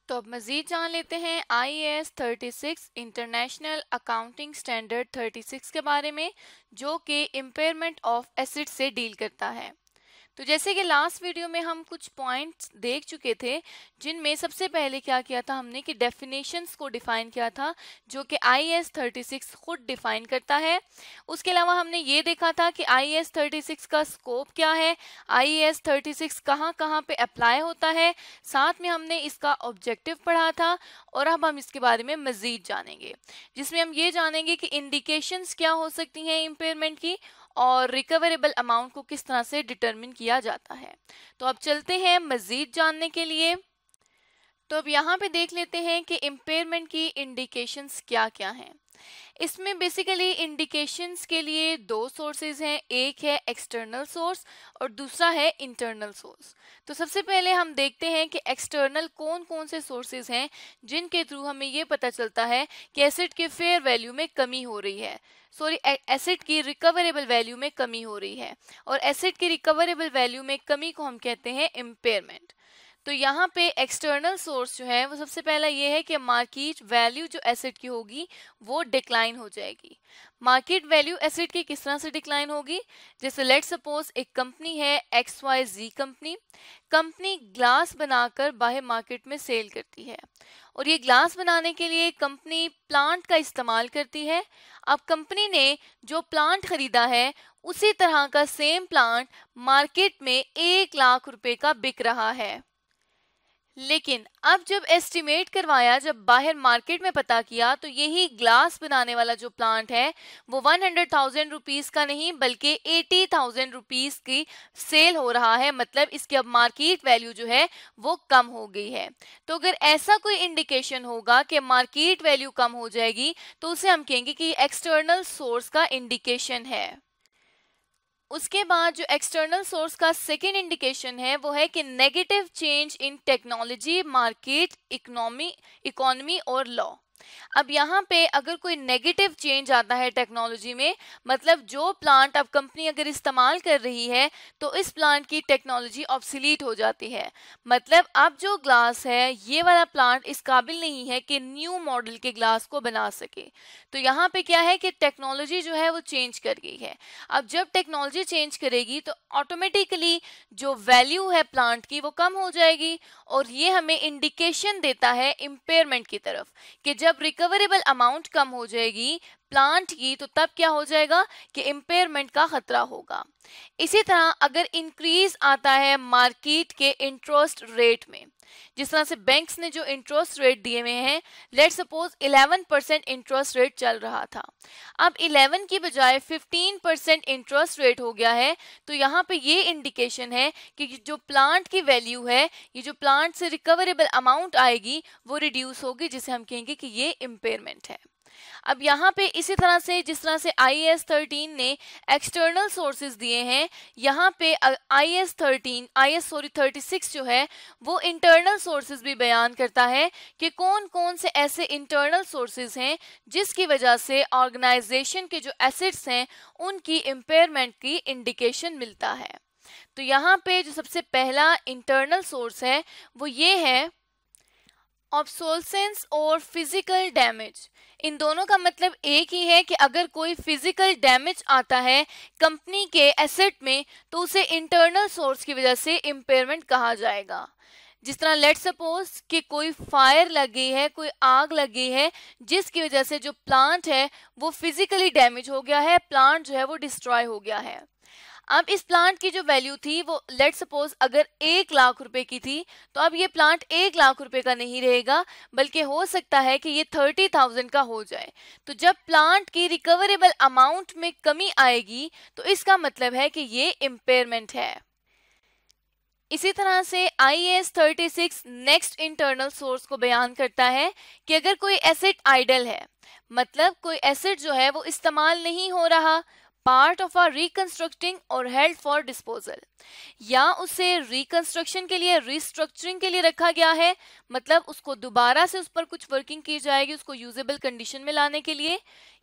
तो अब मज़ीद जान लेते हैं IAS 36 इंटरनेशनल अकाउंटिंग स्टैंडर्ड 36 के बारे में, जो कि इम्पेयरमेंट ऑफ एसेट से डील करता है। तो जैसे कि लास्ट वीडियो में हम कुछ पॉइंट्स देख चुके थे, जिनमें सबसे पहले क्या किया था हमने कि डेफिनेशंस को डिफाइन किया था, जो कि IAS 36 खुद डिफाइन करता है। उसके अलावा हमने ये देखा था कि IAS 36 का स्कोप क्या है, IAS 36 कहाँ कहाँ पे अप्लाई होता है, साथ में हमने इसका ऑब्जेक्टिव पढ़ा था। और अब हम इसके बारे में मज़ीद जानेंगे, जिसमें हम ये जानेंगे कि इंडिकेशंस क्या हो सकती हैं इम्पेयरमेंट की, और रिकवरेबल अमाउंट को किस तरह से डिटरमिन किया जाता है। तो अब चलते हैं मज़ीद जानने के लिए। तो अब यहाँ पे देख लेते हैं कि इम्पेयरमेंट की इंडिकेशंस क्या क्या हैं। इसमें बेसिकली इंडिकेशंस के लिए दो सोर्सेज हैं, एक है एक्सटर्नल सोर्स और दूसरा है इंटरनल सोर्स। तो सबसे पहले हम देखते हैं कि एक्सटर्नल कौन कौन से सोर्सेज हैं जिनके थ्रू हमें ये पता चलता है कि एसेट के फेयर वैल्यू में कमी हो रही है, एसेट की रिकवरेबल वैल्यू में कमी हो रही है, और एसेट की रिकवरेबल वैल्यू में कमी को हम कहते हैं इम्पेयरमेंट। तो यहाँ पे एक्सटर्नल सोर्स जो है वो सबसे पहला ये है कि मार्केट वैल्यू जो एसेट की होगी वो डिक्लाइन हो जाएगी। मार्केट वैल्यू एसेट की किस तरह से डिक्लाइन होगी, जैसे लेट सपोज एक कंपनी है XYZ कंपनी। कंपनी ग्लास बनाकर बाहर मार्केट में सेल करती है, और ये ग्लास बनाने के लिए कंपनी प्लांट का इस्तेमाल करती है। अब कंपनी ने जो प्लांट खरीदा है उसी तरह का सेम प्लांट मार्केट में 1 लाख रुपए का बिक रहा है। लेकिन अब जब एस्टिमेट करवाया, जब बाहर मार्केट में पता किया, तो यही ग्लास बनाने वाला जो प्लांट है वो 100,000 रुपीज का नहीं बल्कि 80,000 रुपीज की सेल हो रहा है। मतलब इसकी अब मार्केट वैल्यू जो है वो कम हो गई है। तो अगर ऐसा कोई इंडिकेशन होगा कि मार्केट वैल्यू कम हो जाएगी, तो उसे हम कहेंगे कि एक्सटर्नल सोर्स का इंडिकेशन है। उसके बाद जो एक्सटर्नल सोर्स का सेकेंड इंडिकेशन है वो है कि negative change in technology, market, economy और लॉ। अब यहाँ पे अगर कोई नेगेटिव चेंज आता है टेक्नोलॉजी में, मतलब जो प्लांट अब कंपनी अगर इस्तेमाल कर रही है तो इस प्लांट की टेक्नोलॉजी ऑब्सोलीट हो जाती है। मतलब अब जो ग्लास है ये वाला प्लांट इस काबिल नहीं है कि न्यू मॉडल के ग्लास को बना सके। तो यहाँ पे क्या है कि टेक्नोलॉजी जो है वो चेंज कर गई है। अब जब टेक्नोलॉजी चेंज करेगी तो ऑटोमेटिकली जो वैल्यू है प्लांट की वो कम हो जाएगी, और ये हमें इंडिकेशन देता है इम्पेयरमेंट की तरफ कि जब रिकवरेबल अमाउंट कम हो जाएगी प्लांट की, तो तब क्या हो जाएगा कि इम्पेयरमेंट का खतरा होगा। इसी तरह अगर इंक्रीज आता है मार्केट के इंटरेस्ट रेट में, जिस तरह से बैंक्स ने जो इंटरेस्ट रेट दिए हुए हैं, लेट सपोज 11% इंटरेस्ट रेट चल रहा था, अब 11 की बजाय 15% इंटरेस्ट रेट हो गया है, तो यहाँ पे ये इंडिकेशन है कि जो प्लांट की वैल्यू है, ये जो प्लांट से रिकवरेबल अमाउंट आएगी वो रिड्यूस होगी, जिसे हम कहेंगे कि ये इम्पेयरमेंट है। अब यहाँ पे इसी तरह से जिस तरह से IAS 13 ने एक्सटर्नल सोर्सेज दिए हैं, यहाँ पे IAS 36 जो है वो इंटरनल सोर्सेज भी बयान करता है कि कौन कौन से ऐसे इंटरनल सोर्सेज हैं जिसकी वजह से ऑर्गेनाइजेशन के जो एसेट्स हैं उनकी इम्पेयरमेंट की इंडिकेशन मिलता है। तो यहाँ पे जो सबसे पहला इंटरनल सोर्स है वो ये है ऑब्सोलेसेंस और फिजिकल डैमेज। इन दोनों का मतलब एक ही है कि अगर कोई फिजिकल डैमेज आता है कंपनी के एसेट में तो उसे इंटरनल सोर्स की वजह से इम्पेयरमेंट कहा जाएगा। जिस तरह लेट सपोज कि कोई फायर लगी है, कोई आग लगी है, जिसकी वजह से जो प्लांट है वो फिजिकली डैमेज हो गया है, प्लांट जो है वो डिस्ट्रॉय हो गया है। अब इस प्लांट की जो वैल्यू थी वो लेट सपोज अगर 1 लाख रुपए की थी, तो अब ये प्लांट 1 लाख रुपए का नहीं रहेगा, बल्कि हो सकता है कि ये 30,000 का हो जाए। तो जब प्लांट की रिकवरेबल अमाउंट में कमी आएगी तो इसका मतलब है कि ये इम्पेयरमेंट है। इसी तरह से IAS 36 नेक्स्ट इंटरनल सोर्स को बयान करता है कि अगर कोई एसेट आइडल है, मतलब कोई एसेट जो है वो इस्तेमाल नहीं हो रहा, पार्ट ऑफ अ रिकंस्ट्रक्टिंग और हेल्ड फॉर डिस्पोजल, या उसे रिकंस्ट्रक्शन के लिए, रिस्ट्रक्चरिंग के लिए रखा गया है, मतलब उसको दोबारा से उस पर कुछ वर्किंग की जाएगी उसको यूजेबल कंडीशन में लाने के लिए,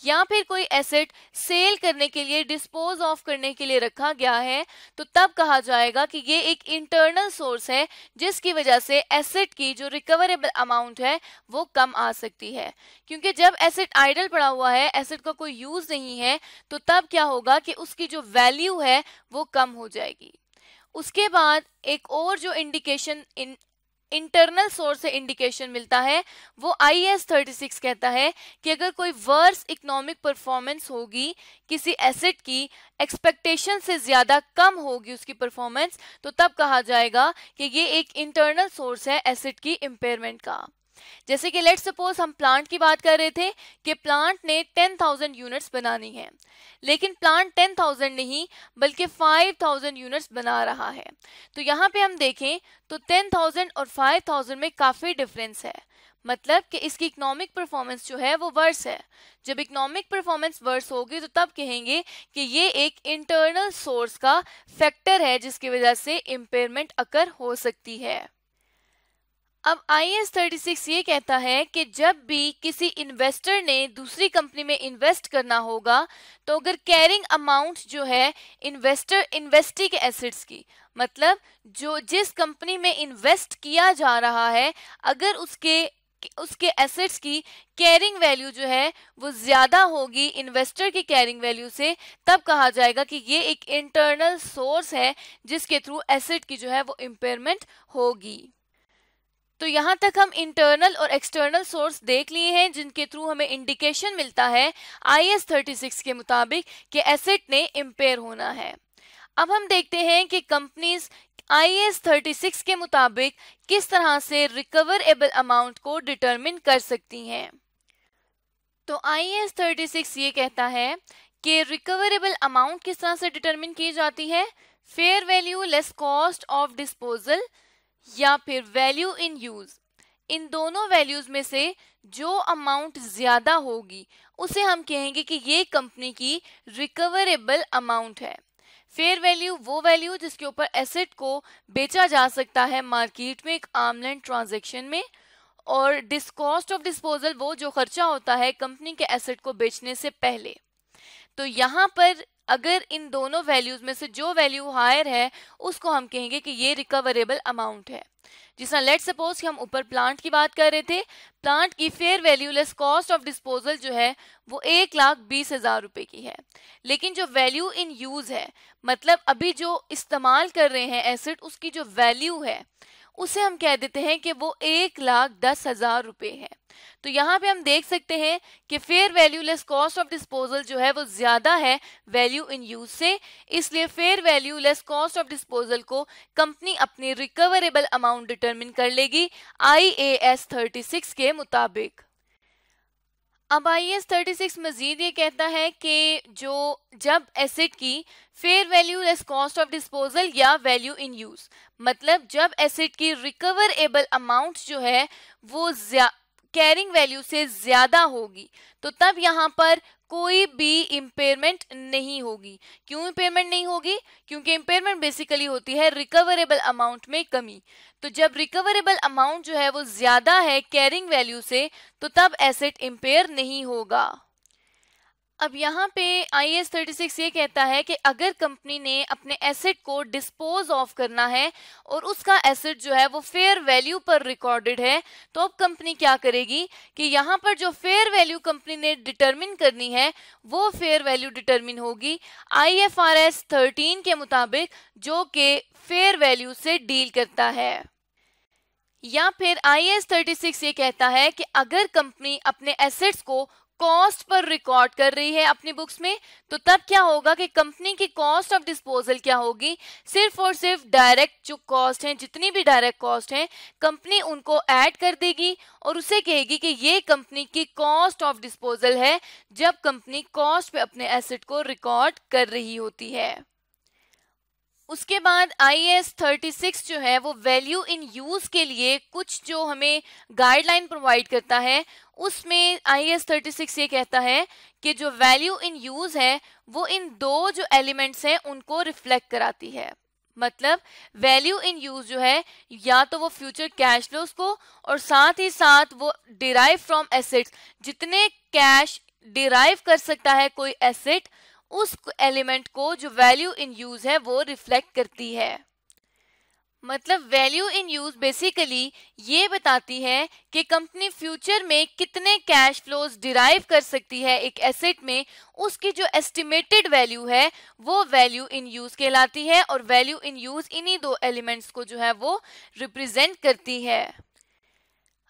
या फिर कोई एसेट सेल करने के लिए, डिस्पोज ऑफ करने के लिए रखा गया है, तो तब कहा जाएगा कि ये एक इंटरनल सोर्स है जिसकी वजह से एसेट की जो रिकवरेबल अमाउंट है वो कम आ सकती है। क्योंकि जब एसेट आइडल पड़ा हुआ है, एसेट का कोई यूज नहीं है, तो तब क्या होगा कि उसकी जो वैल्यू है वो कम हो जाएगी। उसके बाद एक और जो इंडिकेशन इंटरनल सोर्स से इंडिकेशन मिलता है वो IAS 36 कहता है कि अगर कोई वर्स इकोनॉमिक परफॉर्मेंस होगी किसी एसेट की, एक्सपेक्टेशन से ज्यादा कम होगी उसकी परफॉर्मेंस, तो तब कहा जाएगा कि ये एक इंटरनल सोर्स है एसेट की इम्पेयरमेंट का। जैसे कि लेट्स सपोज हम प्लांट की बात कर रहे थे कि प्लांट ने 10,000 यूनिट्स बनानी है, लेकिन प्लांट 10,000 नहीं बल्कि 5,000 यूनिट्स बना रहा है। तो यहाँ पे हम देखें तो 10,000 और 5,000 में काफी डिफरेंस है, मतलब कि इसकी इकोनॉमिक परफॉर्मेंस जो है वो वर्स है। जब इकोनॉमिक परफॉर्मेंस वर्स होगी तो तब कहेंगे कि ये एक इंटरनल सोर्स का फैक्टर है जिसकी वजह से इम्पेयरमेंट अकर हो सकती है। अब IAS 36 ये कहता है कि जब भी किसी इन्वेस्टर ने दूसरी कंपनी में इन्वेस्ट करना होगा, तो अगर कैरिंग अमाउंट जो है इन्वेस्टी के एसेट्स की, मतलब जो जिस कंपनी में इन्वेस्ट किया जा रहा है, अगर उसके एसेट्स की कैरिंग वैल्यू जो है वो ज्यादा होगी इन्वेस्टर की कैरिंग वैल्यू से, तब कहा जाएगा कि ये एक इंटरनल सोर्स है जिसके थ्रू एसेट की जो है वो इम्पेयरमेंट होगी। तो यहाँ तक हम इंटरनल और एक्सटर्नल सोर्स देख लिए हैं जिनके थ्रू हमें इंडिकेशन मिलता है IAS 36 के मुताबिक कि एसेट ने इम्पेयर होना है। अब हम देखते हैं कि कंपनीज IAS 36 के मुताबिक किस तरह से रिकवरेबल अमाउंट को डिटरमिन कर सकती हैं। तो IAS 36 ये कहता है कि रिकवरेबल अमाउंट किस तरह से डिटरमिन की जाती है, fair value less cost of disposal या फिर वैल्यू इन यूज। इन दोनों वैल्यूज में से जो अमाउंट ज्यादा होगी उसे हम कहेंगे कि ये कंपनी की रिकवरेबल अमाउंट है। फेयर वैल्यू वो वैल्यू जिसके ऊपर एसेट को बेचा जा सकता है मार्केट में एक आर्म लेंथ ट्रांजैक्शन में, और कॉस्ट ऑफ डिस्पोजल वो जो खर्चा होता है कंपनी के एसेट को बेचने से पहले। तो यहाँ पर अगर इन दोनों वैल्यूज में से जो वैल्यू हायर है उसको हम कहेंगे कि ये रिकवरेबल अमाउंट है। जिस तरह लेट्स सपोज कि हम ऊपर प्लांट की बात कर रहे थे, प्लांट की fair value less cost of disposal जो है वो 1,20,000 रुपए की है, लेकिन जो वैल्यू इन यूज है, मतलब अभी जो इस्तेमाल कर रहे हैं एसेट, उसकी जो वैल्यू है उसे हम कह देते हैं कि वो 1,10,000 रुपए है। तो यहाँ पे हम देख सकते हैं कि fair value less cost of disposal जो है वो ज्यादा है वैल्यू इन यूज से, इसलिए fair value less cost of disposal को कंपनी अपनी रिकवरेबल अमाउंट डिटरमिन कर लेगी IAS 36 के मुताबिक। अब IAS 36 मजीद ये कहता है कि जब एसेट की fair value less cost of disposal या वैल्यू इन यूज, मतलब जब एसेट की रिकवरेबल अमाउंट जो है वो कैरिंग वैल्यू से ज्यादा होगी, तो तब यहाँ पर कोई भी इम्पेयरमेंट नहीं होगी। क्यों इम्पेयरमेंट नहीं होगी? क्योंकि इम्पेयरमेंट बेसिकली होती है रिकवरेबल अमाउंट में कमी। तो जब रिकवरेबल अमाउंट जो है वो ज्यादा है कैरिंग वैल्यू से, तो तब एसेट इम्पेयर नहीं होगा। अब यहाँ पे IAS 36 ये कहता है कि अगर कंपनी ने अपने एसेट को डिस्पोज ऑफ करना है और उसका एसेट जो है वो फेयर वैल्यू पर रिकॉर्डेड है, तो अब कंपनी क्या करेगी कि यहाँ पर जो फेयर वैल्यू कंपनी ने डिटरमिन करनी है वो फेयर वैल्यू डिटरमिन होगी IFRS 13 के मुताबिक, जो कि फेयर वैल्यू से डील करता है। या फिर IAS 36 ये कहता है कि अगर कंपनी अपने एसेट्स को कॉस्ट पर रिकॉर्ड कर रही है अपनी बुक्स में, तो तब क्या होगा कि कंपनी की कॉस्ट ऑफ डिस्पोजल क्या होगी, सिर्फ और सिर्फ डायरेक्ट जो कॉस्ट हैं, जितनी भी डायरेक्ट कॉस्ट हैं, कंपनी उनको ऐड कर देगी और उसे कहेगी कि ये कंपनी की कॉस्ट ऑफ डिस्पोजल है, जब कंपनी कॉस्ट पे अपने एसेट को रिकॉर्ड कर रही होती है। उसके बाद IAS 36 जो है वो वैल्यू इन यूज के लिए कुछ जो हमें गाइडलाइन प्रोवाइड करता है, उसमें IAS 36 ये कहता है कि जो वैल्यू इन यूज है वो इन दो जो एलिमेंट्स हैं उनको रिफ्लेक्ट कराती है। मतलब वैल्यू इन यूज जो है या तो वो फ्यूचर कैश फ्लोज को और साथ ही साथ वो डिराइव फ्रॉम एसेट्स, जितने कैश डिराइव कर सकता है कोई एसेट, उस एलिमेंट को जो वैल्यू इन यूज है वो रिफ्लेक्ट करती है। मतलब वैल्यू इन यूज बेसिकली ये बताती है कि कंपनी फ्यूचर में कितने कैश फ्लोज डिराइव कर सकती है एक एसेट में, उसकी जो एस्टिमेटेड वैल्यू है वो वैल्यू इन यूज कहलाती है। और वैल्यू इन यूज इन्हीं दो एलिमेंट्स को जो है वो रिप्रेजेंट करती है।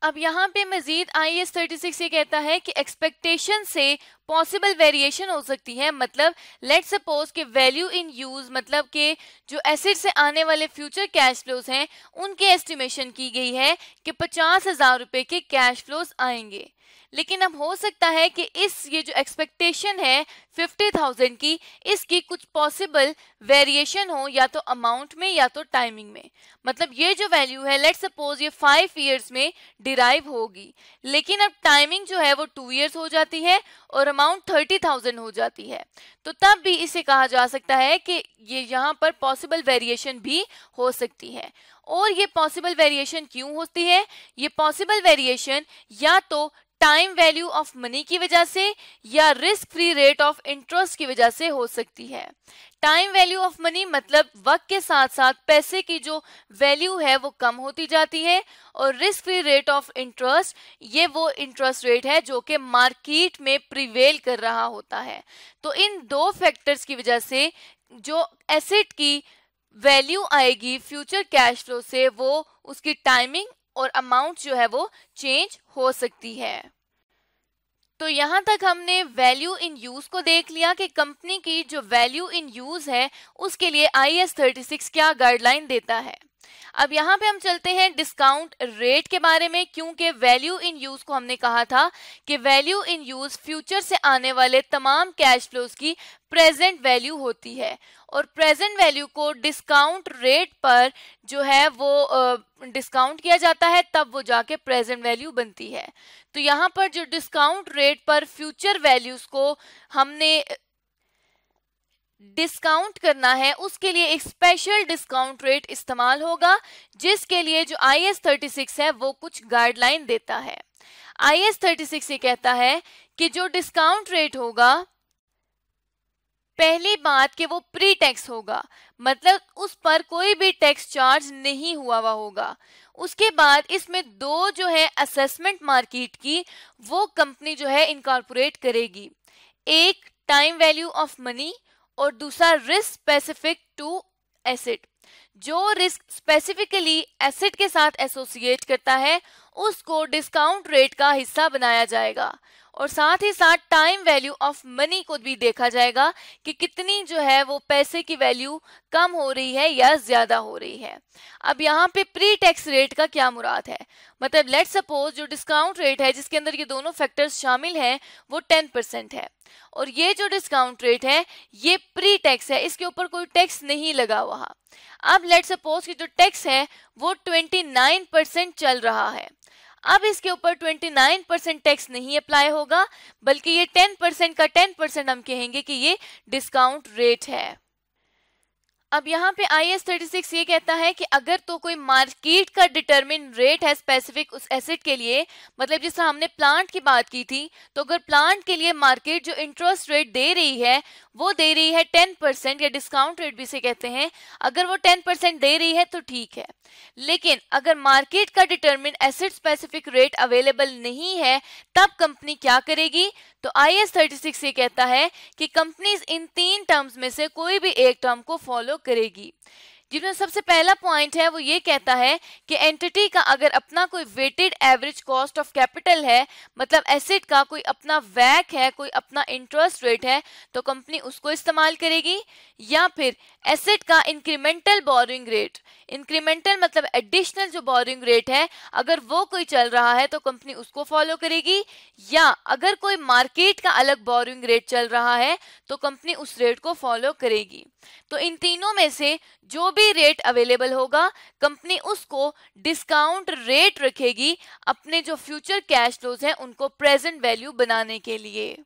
अब यहाँ पे मजीद IAS 36 ये कहता है कि एक्सपेक्टेशन से पॉसिबल वेरिएशन हो सकती है। मतलब लेट्स सपोज कि वैल्यू इन यूज मतलब कि जो एसेट से आने वाले फ्यूचर कैश फ्लोज हैं उनके एस्टिमेशन की गई है कि 50,000 रुपए के कैश फ्लोज आएंगे, लेकिन अब हो सकता है कि ये जो एक्सपेक्टेशन है 50,000 की, इसकी कुछ पॉसिबल वेरिएशन हो या तो अमाउंट में या तो टाइमिंग में। मतलब ये जो वैल्यू है लेट्स सपोज ये 5 इयर्स में डिराइव होगी, लेकिन अब टाइमिंग जो है वो 2 इयर्स हो जाती है और अमाउंट 30,000 हो जाती है, तो तब भी इसे कहा जा सकता है कि ये यहाँ पर पॉसिबल वेरिएशन भी हो सकती है। और ये पॉसिबल वेरिएशन क्यों होती है? ये पॉसिबल वेरिएशन या तो टाइम वैल्यू ऑफ मनी की वजह से या risk free rate of interest की वजह से हो सकती है। टाइम वैल्यू ऑफ मनी मतलब वक्त के साथ साथ पैसे की जो वैल्यू है वो कम होती जाती है, और risk free rate of interest ये वो इंटरेस्ट रेट है जो कि मार्केट में प्रिवेल कर रहा होता है। तो इन दो फैक्टर्स की वजह से जो एसेट की वैल्यू आएगी फ्यूचर कैश फ्लो से, वो उसकी टाइमिंग और अमाउंट जो है वो चेंज हो सकती है। तो यहाँ तक हमने वैल्यू इन यूज को देख लिया कि कंपनी की जो वैल्यू इन यूज है उसके लिए IAS 36 क्या गाइडलाइन देता है। अब यहाँ पे हम चलते हैं डिस्काउंट रेट के बारे में, क्योंकि वैल्यू इन यूज को हमने कहा था कि वैल्यू इन यूज फ्यूचर से आने वाले तमाम कैश फ्लोज की प्रेजेंट वैल्यू होती है, और प्रेजेंट वैल्यू को डिस्काउंट रेट पर जो है वो डिस्काउंट किया जाता है, तब वो जाके प्रेजेंट वैल्यू बनती है। तो यहाँ पर जो डिस्काउंट रेट पर फ्यूचर वैल्यूज को हमने डिस्काउंट करना है उसके लिए एक स्पेशल डिस्काउंट रेट इस्तेमाल होगा, जिसके लिए जो IAS 36 है वो कुछ गाइडलाइन देता है। IAS 36 ये कहता है कि जो डिस्काउंट रेट होगा, पहली बात कि वो प्री टैक्स होगा, मतलब उस पर कोई भी टैक्स चार्ज नहीं हुआ होगा। उसके बाद इसमें दो जो है असेसमेंट मार्केट की वो कंपनी जो है इनकॉर्पोरेट करेगी, एक टाइम वैल्यू ऑफ मनी और दूसरा रिस्क स्पेसिफिक टू एसेट। जो रिस्क स्पेसिफिकली एसेट के साथ एसोसिएट करता है उसको डिस्काउंट रेट का हिस्सा बनाया जाएगा, और साथ ही साथ टाइम वैल्यू ऑफ मनी को भी देखा जाएगा कि कितनी जो है वो पैसे की वैल्यू कम हो रही है या ज्यादा हो रही है। अब यहाँ पे प्री टैक्स रेट का क्या मुराद है? मतलब लेट्स सपोज जो डिस्काउंट रेट है जिसके अंदर ये दोनों फैक्टर्स शामिल हैं वो 10% है, और ये जो डिस्काउंट रेट है ये प्री टैक्स है, इसके ऊपर कोई टैक्स नहीं लगा हुआ। अब लेट्स सपोज कि जो टैक्स है वो 29% चल रहा है। अब इसके ऊपर 29% टैक्स नहीं अप्लाई होगा, बल्कि ये 10% का 10% हम कहेंगे कि ये डिस्काउंट रेट है। अब यहाँ पे IAS 36 ये कहता है कि अगर तो कोई मार्केट का डिटरमिन रेट है स्पेसिफिक उस एसेट के लिए, मतलब जिस तरह हमने प्लांट की बात की थी, तो अगर प्लांट के लिए मार्केट जो इंटरेस्ट रेट दे रही है वो दे रही है 10% या डिस्काउंट रेट भी इसे कहते हैं, अगर वो 10% दे रही है तो ठीक है। लेकिन अगर मार्केट का determine asset specific rate available नहीं है तब कंपनी क्या करेगी? तो IAS 36 ये कहता है कि कंपनीज इन 3 टर्म्स में से कोई भी एक टर्म को फॉलो करेगी, जिसमें सबसे पहला पॉइंट है वो ये कहता है कि एंटिटी का अगर अपना कोई weighted average cost of capital है, मतलब एसेट का कोई अपना वैक है, कोई अपना इंटरेस्ट रेट है, तो कंपनी उसको इस्तेमाल करेगी। या फिर एसेट का इंक्रीमेंटल बोरिंग रेट, इंक्रीमेंटल मतलब एडिशनल जो बोरिंग रेट है, अगर वो कोई चल रहा है तो कंपनी उसको फॉलो करेगी। या अगर कोई मार्केट का अलग बोरिंग रेट चल रहा है तो कंपनी उस रेट को फॉलो करेगी। तो इन तीनों में से जो भी रेट अवेलेबल होगा कंपनी उसको डिस्काउंट रेट रखेगी अपने जो फ्यूचर कैश फ्लोज हैं उनको प्रेजेंट वैल्यू बनाने के लिए।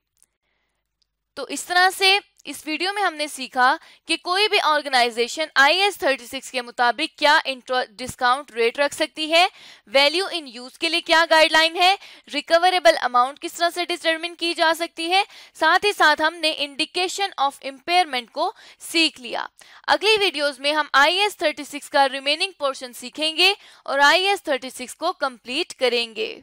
तो इस तरह से इस वीडियो में हमने सीखा कि कोई भी ऑर्गेनाइजेशन IAS 36 के मुताबिक क्या डिस्काउंट रेट रख सकती है, वैल्यू इन यूज के लिए क्या गाइडलाइन है, रिकवरेबल अमाउंट किस तरह से डिटरमिन की जा सकती है, साथ ही साथ हमने इंडिकेशन ऑफ इम्पेयरमेंट को सीख लिया। अगली वीडियोस में हम IAS 36 का रिमेनिंग पोर्शन सीखेंगे और IAS 36 को कंप्लीट करेंगे।